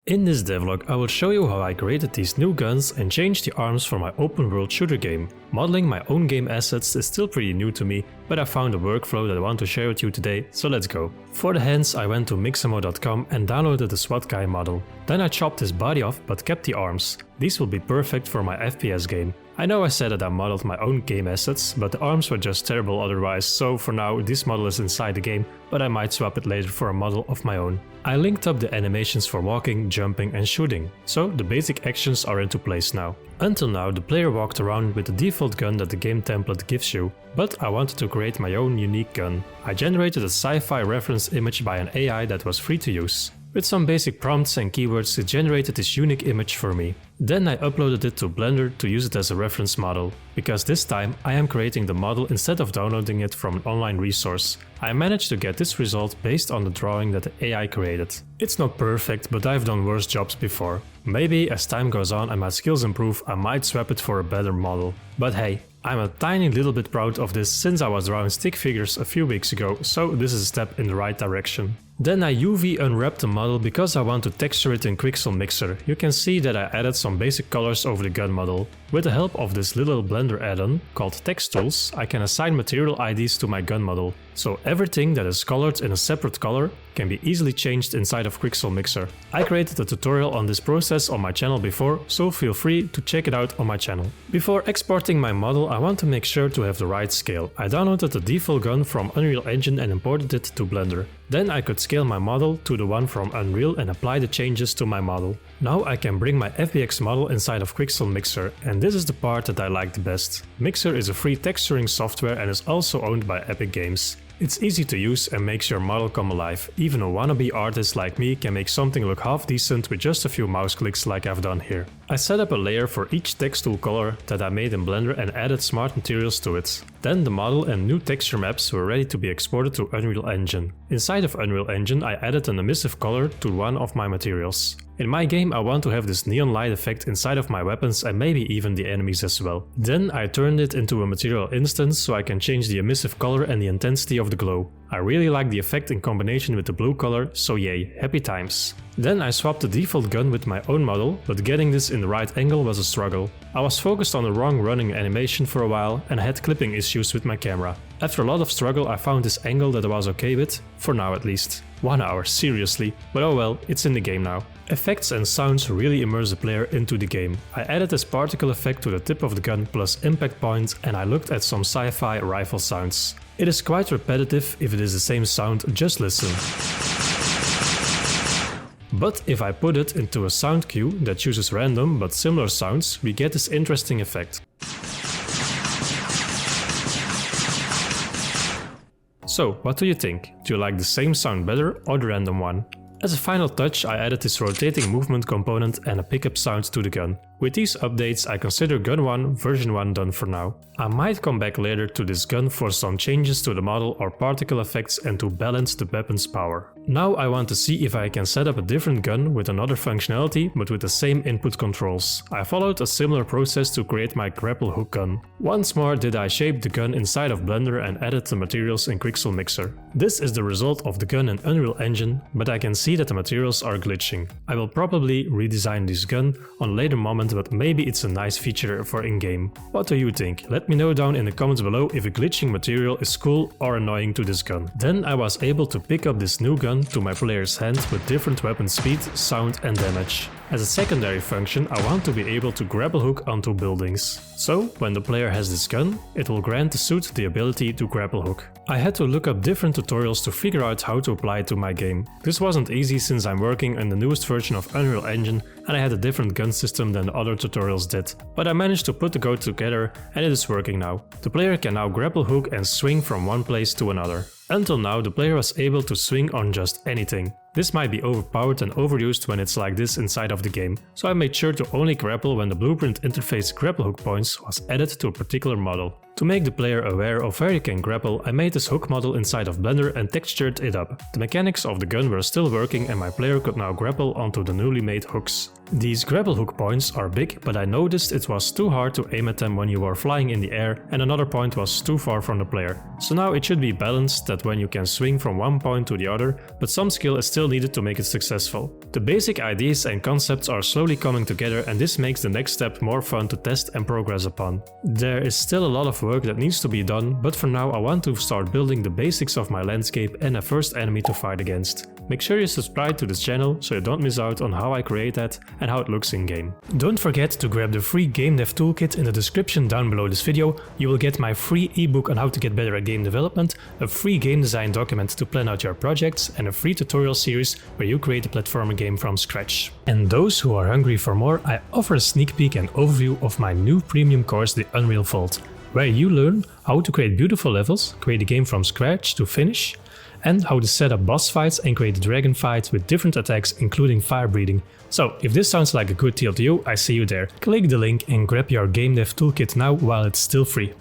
In this devlog I will show you how I created these new guns and changed the arms for my open world shooter game. Modeling my own game assets is still pretty new to me, but I found a workflow that I want to share with you today, so let's go. For the hands I went to mixamo.com and downloaded the SWAT guy model. Then I chopped his body off but kept the arms. These will be perfect for my FPS game. I know I said that I modeled my own game assets, but the arms were just terrible otherwise, so for now this model is inside the game, but I might swap it later for a model of my own. I linked up the animations for walking, jumping and shooting, so the basic actions are into place now. Until now the player walked around with the default gun that the game template gives you, but I wanted to create my own unique gun. I generated a sci-fi reference image by an AI that was free to use. With some basic prompts and keywords it generated this unique image for me. Then I uploaded it to Blender to use it as a reference model, because this time I am creating the model instead of downloading it from an online resource. I managed to get this result based on the drawing that the AI created. It's not perfect, but I've done worse jobs before. Maybe as time goes on and my skills improve I might swap it for a better model. But hey, I'm a tiny little bit proud of this since I was drawing stick figures a few weeks ago, so this is a step in the right direction. Then I UV unwrapped the model because I want to texture it in Quixel Mixer. You can see that I added some basic colors over the gun model. With the help of this little Blender add-on called Text Tools, I can assign material IDs to my gun model, so everything that is colored in a separate color can be easily changed inside of Quixel Mixer. I created a tutorial on this process on my channel before, so feel free to check it out on my channel. Before exporting my model I want to make sure to have the right scale. I downloaded the default gun from Unreal Engine and imported it to Blender. Then I could scale my model to the one from Unreal and apply the changes to my model. Now I can bring my FBX model inside of Quixel Mixer, and this is the part that I like the best. Mixer is a free texturing software and is also owned by Epic Games. It's easy to use and makes your model come alive. Even a wannabe artist like me can make something look half decent with just a few mouse clicks like I've done here. I set up a layer for each text tool color that I made in Blender and added smart materials to it. Then the model and new texture maps were ready to be exported to Unreal Engine. Inside of Unreal Engine I added an emissive color to one of my materials. In my game I want to have this neon light effect inside of my weapons and maybe even the enemies as well. Then I turned it into a material instance so I can change the emissive color and the intensity of the glow. I really like the effect in combination with the blue color, so yay, happy times. Then I swapped the default gun with my own model, but getting this in the right angle was a struggle. I was focused on the wrong running animation for a while and had clipping issues with my camera. After a lot of struggle I found this angle that I was okay with, for now at least. 1 hour, seriously, but oh well, it's in the game now. Effects and sounds really immerse the player into the game. I added this particle effect to the tip of the gun plus impact point and I looked at some sci-fi rifle sounds. It is quite repetitive if it is the same sound, just listen. But if I put it into a sound cue that chooses random but similar sounds, we get this interesting effect. So, what do you think? Do you like the same sound better or the random one? As a final touch I added this rotating movement component and a pickup sound to the gun. With these updates I consider gun 1 version 1 done for now. I might come back later to this gun for some changes to the model or particle effects and to balance the weapon's power. Now I want to see if I can set up a different gun with another functionality but with the same input controls. I followed a similar process to create my grapple hook gun. Once more did I shape the gun inside of Blender and added the materials in Quixel Mixer. This is the result of the gun in Unreal Engine, but I can see that the materials are glitching. I will probably redesign this gun on a later moment, but maybe it's a nice feature for in-game. What do you think? Let me know down in the comments below if a glitching material is cool or annoying to this gun. Then I was able to pick up this new gun to my player's hand with different weapon speed, sound and damage. As a secondary function I want to be able to grapple hook onto buildings. So when the player has this gun, it will grant the suit the ability to grapple hook. I had to look up different tutorials to figure out how to apply it to my game. This wasn't easy since I'm working on the newest version of Unreal Engine and I had a different gun system than the other tutorials did. But I managed to put the code together and it is working now. The player can now grapple hook and swing from one place to another. Until now the player was able to swing on just anything. This might be overpowered and overused when it's like this inside of the game, so I made sure to only grapple when the blueprint interface grapple hook points was added to a particular model. To make the player aware of where you can grapple, I made this hook model inside of Blender and textured it up. The mechanics of the gun were still working and my player could now grapple onto the newly made hooks. These grapple hook points are big, but I noticed it was too hard to aim at them when you were flying in the air and another point was too far from the player. So now it should be balanced that when you can swing from one point to the other, but some skill is still needed to make it successful. The basic ideas and concepts are slowly coming together and this makes the next step more fun to test and progress upon. There is still a lot of work that needs to be done, but for now I want to start building the basics of my landscape and a first enemy to fight against. Make sure you subscribe to this channel so you don't miss out on how I create that and how it looks in game. Don't forget to grab the free game dev toolkit in the description down below this video. You will get my free ebook on how to get better at game development, a free game design document to plan out your projects, and a free tutorial series where you create a platformer game from scratch. And those who are hungry for more, I offer a sneak peek and overview of my new premium course, The Unreal Vault, where you learn how to create beautiful levels, create a game from scratch to finish, and how to set up boss fights and create dragon fights with different attacks including fire breathing. So if this sounds like a good deal to you, I see you there. Click the link and grab your game dev toolkit now while it's still free.